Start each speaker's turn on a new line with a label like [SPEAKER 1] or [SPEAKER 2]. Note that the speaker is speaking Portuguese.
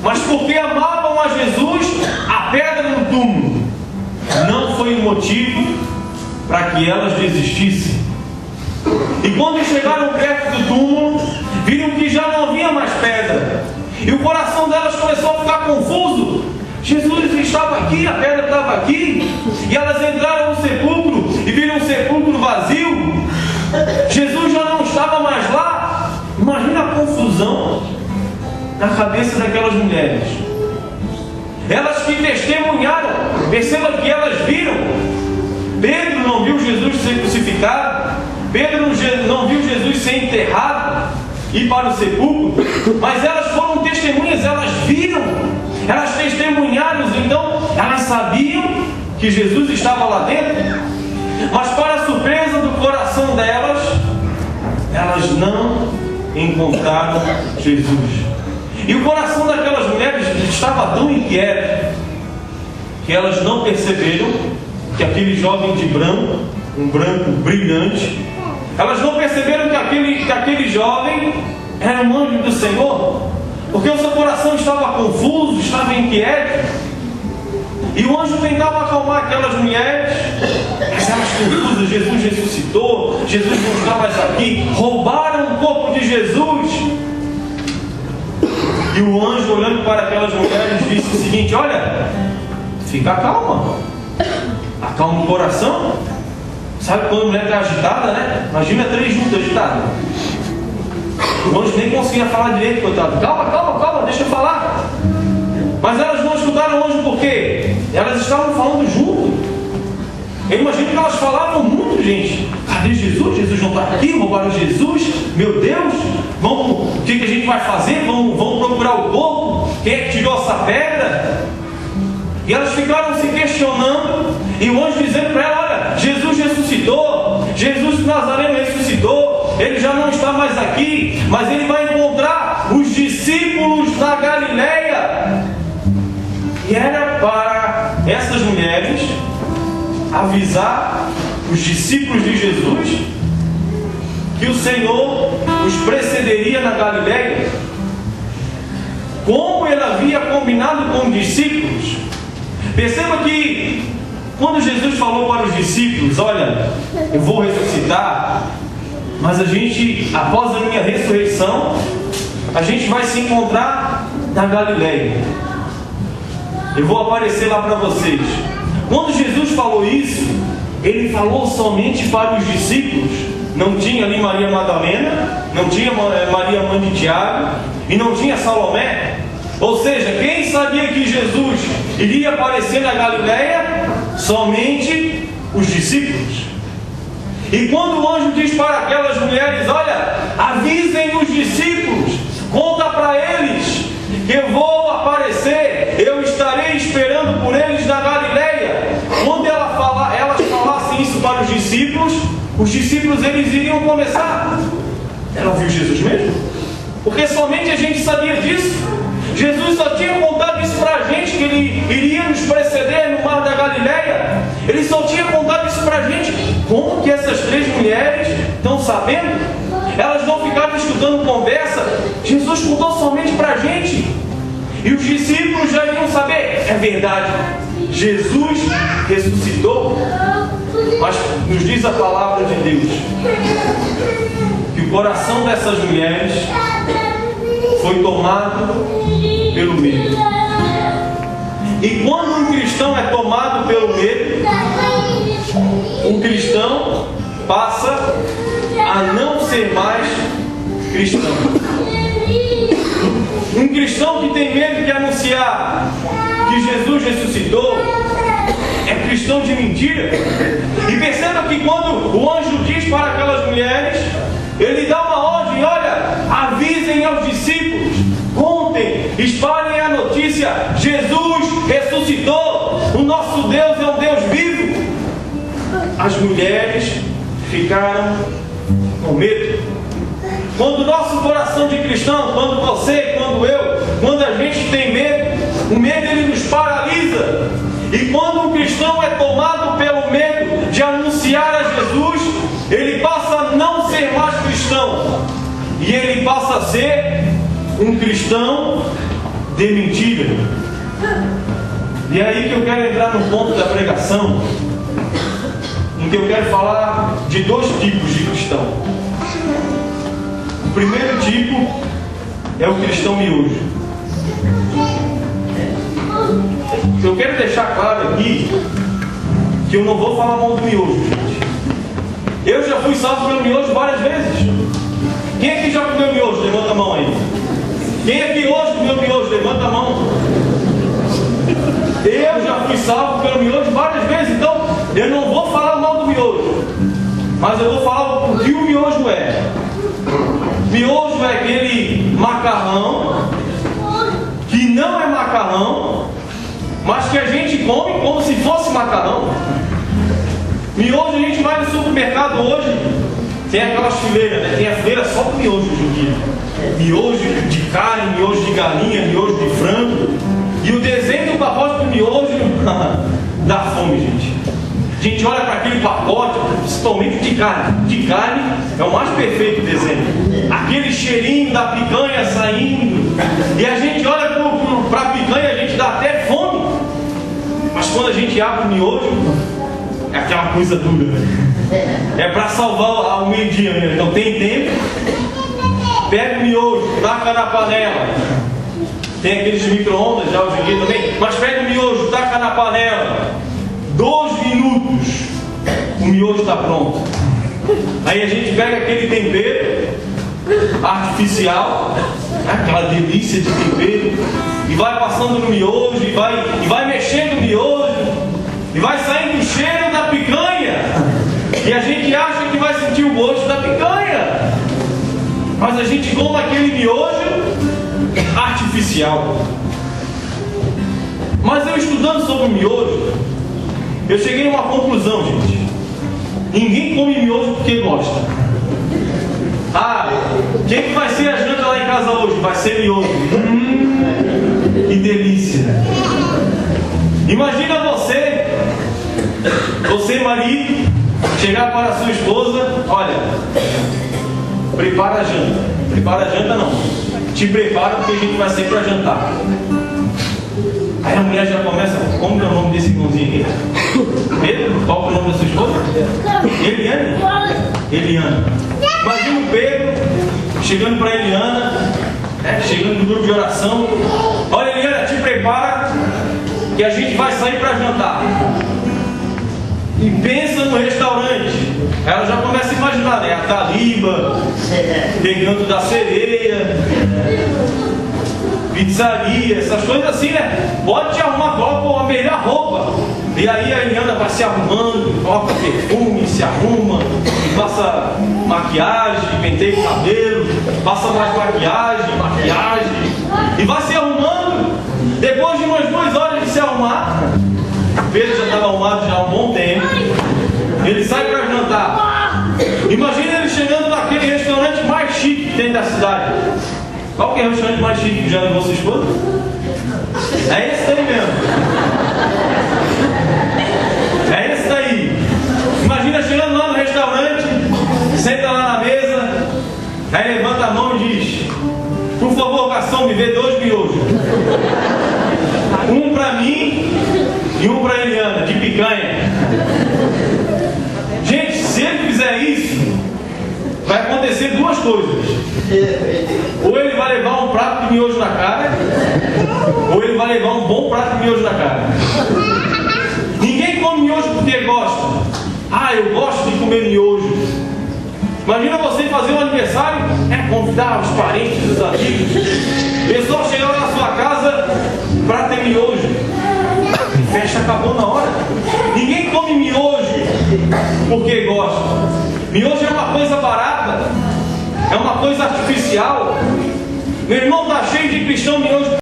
[SPEAKER 1] mas porque amavam a Jesus, a pedra no túmulo não foi um motivo para que elas desistissem. E quando chegaram perto do túmulo, viram que já não havia mais pedra, e o coração delas começou a ficar confuso. Jesus estava aqui, a pedra estava aqui, e elas entraram no sepulcro e viram o sepulcro vazio. Jesus já não estava mais lá. Imagina a confusão na cabeça daquelas mulheres. Elas que testemunharam, perceba que elas viram. Pedro não viu Jesus ser crucificado, Pedro não viu Jesus ser enterrado, ir para o sepulcro, mas elas foram testemunhas, elas viram, elas testemunharam, então elas sabiam que Jesus estava lá dentro, mas para a surpresa do coração delas, elas não encontraram Jesus. E o coração daquelas mulheres estava tão inquieto que elas não perceberam que aquele jovem de branco, um branco brilhante, elas não perceberam que aquele jovem era um anjo do Senhor, porque o seu coração estava confuso, estava inquieto, e o anjo tentava acalmar aquelas mulheres, mas elas confusas. Jesus ressuscitou, Jesus não está mais aqui, roubaram o corpo de Jesus. E o anjo, olhando para aquelas mulheres, disse o seguinte: olha, fica calma, acalma o coração. Sabe quando a mulher está agitada, né? Imagina 3 juntas agitadas. O anjo nem conseguia falar direito, coitado. Calma, deixa eu falar. Mas elas não escutaram o anjo porque elas estavam falando junto. Eu imagino que elas falavam muito, gente. Cadê Jesus? Jesus não está aqui, roubaram Jesus. Meu Deus, o que a gente vai fazer? Vamos procurar o corpo. Quem é que tirou essa pedra? E elas ficaram se questionando, e o anjo dizendo para ela: olha, Jesus ressuscitou, Jesus de Nazareno ressuscitou, ele já não está mais aqui, mas ele vai encontrar os discípulos na Galileia. E era para essas mulheres avisar os discípulos de Jesus que o Senhor os precederia na Galileia, como ele havia combinado com os discípulos. Perceba que quando Jesus falou para os discípulos: olha, eu vou ressuscitar, mas a gente, após a minha ressurreição, a gente vai se encontrar na Galileia, eu vou aparecer lá para vocês. Quando Jesus falou isso, ele falou somente para os discípulos. Não tinha ali Maria Madalena, não tinha Maria, mãe de Tiago, e não tinha Salomé. Ou seja, quem sabia que Jesus iria aparecer na Galileia? Somente os discípulos. E quando o anjo diz para aquelas mulheres: olha, avisem os discípulos, conta para eles que eu vou aparecer, eu estarei esperando por eles na Galileia. Quando elas falassem isso para os discípulos eles iriam começar: ela viu Jesus mesmo? Porque somente a gente sabia disso. Jesus só tinha contado isso para a gente, que ele iria nos preceder no mar da Galileia. Ele só tinha contado isso para a gente. Como que essas 3 mulheres estão sabendo? Elas não ficaram escutando conversa. Jesus contou somente para a gente. E os discípulos já iriam saber: é verdade, Jesus ressuscitou. Mas nos diz a palavra de Deus que o coração dessas mulheres foi tomado pelo medo. E quando um cristão é tomado pelo medo, um cristão passa a não ser mais cristão. Um cristão que tem medo de anunciar que Jesus ressuscitou é cristão de mentira. E perceba que quando o anjo diz para aquelas mulheres, ele dá uma ordem: olha, avisem aos discípulos, contem, espalhem a notícia: Jesus ressuscitou, o nosso Deus é um Deus vivo. As mulheres ficaram com medo. Quando o nosso coração de cristão, quando você, quando eu, quando a gente tem medo, o medo ele nos paralisa. E quando um cristão é tomado pelo medo de anunciar a Jesus, ele passa a não ser mais cristão, e ele passa a ser um cristão de mentira. E é aí que eu quero entrar no ponto da pregação, em que eu quero falar de dois tipos de cristão. O primeiro tipo é o cristão miojo. Eu quero deixar claro aqui que eu não vou falar mal do miojo, gente. Eu já fui salvo pelo miojo várias vezes. Quem aqui já comeu miojo? Levanta a mão aí. Quem aqui hoje comeu miojo? Levanta a mão. Eu já fui salvo pelo miojo várias vezes, então eu não vou falar mal do miojo, mas eu vou falar o que o miojo é. Miojo é aquele macarrão que não é macarrão, mas que a gente come como se fosse macarrão. Miojo, a gente vai no supermercado hoje, tem aquelas fileiras, né? Tem a fileira só com miojo hoje em dia. Miojo de carne, miojo de galinha, miojo de frango. E o desenho do pacote do miojo dá fome, gente. A gente olha para aquele pacote, principalmente de carne. De carne é o mais perfeito desenho. Aquele cheirinho da picanha saindo. E a gente olha para a picanha e a gente dá até fome. Mas quando a gente abre o miojo, é aquela coisa dura, né? É para salvar o meio-dia mesmo. Então tem tempo. Pega o miojo, taca na panela. Tem aqueles micro-ondas já hoje em dia também. Mas pega o miojo, taca na panela. 2 minutos, o miojo está pronto. Aí a gente pega aquele tempero artificial, aquela delícia de tempero, e vai passando no miojo, e vai mexendo no miojo, e vai saindo o cheiro da picanha. E a gente acha que vai sentir o gosto da picanha. Mas a gente come aquele miojo artificial. Mas eu estudando sobre o miojo, eu cheguei a uma conclusão, gente. Ninguém come miojo porque gosta. Quem que vai ser a janta lá em casa hoje? Vai ser miojo. Que delícia. Imagina você marido, chegar para a sua esposa: olha, prepara a janta. Prepara a janta não. Te prepara porque a gente vai sair para jantar. Aí a mulher já começa: como que é o nome desse irmãozinho aqui? Pedro? Qual é o nome da sua esposa? Eliane? Eliana. Imagina o Pedro chegando para Eliana, chegando no grupo de oração: olha, Eliana, te prepara que a gente vai sair para jantar. E pensa no restaurante. Ela já começa a imaginar, né? A Taliba pegando da sereia, pizzaria, essas coisas assim, né? Pode te arrumar, coloca a melhor roupa. E aí a Eliana vai se arrumando, coloca perfume, se arruma, passa maquiagem, penteia o cabelo, passa mais maquiagem, e vai se arrumando. Depois de umas 2 horas de se arrumar, Pedro já estava arrumado já há um bom tempo, ele sai para jantar. Imagina ele chegando naquele restaurante mais chique que tem da cidade. Qual que é o restaurante mais chique que já levou sua esposa? É esse daí mesmo. É esse daí. Imagina chegando lá no restaurante, senta lá na mesa, aí levanta a mão e diz: por favor, garçom, me dê 2 miojos. Um para mim e um para Eliana, de picanha. Gente, se ele fizer isso, vai acontecer 2 coisas. Ou ele vai levar um prato de miojo na cara, ou ele vai levar um bom prato de miojo na cara. Ninguém come miojo porque gosta. Eu gosto de comer miojo. Imagina você fazer um aniversário, convidar os parentes, os amigos. O pessoal chegar lá na sua casa para ter miojo. A festa acabou na hora. Ninguém come miojo porque gosta. Miojo é uma coisa barata, é uma coisa artificial. Meu irmão, está cheio de cristão miojo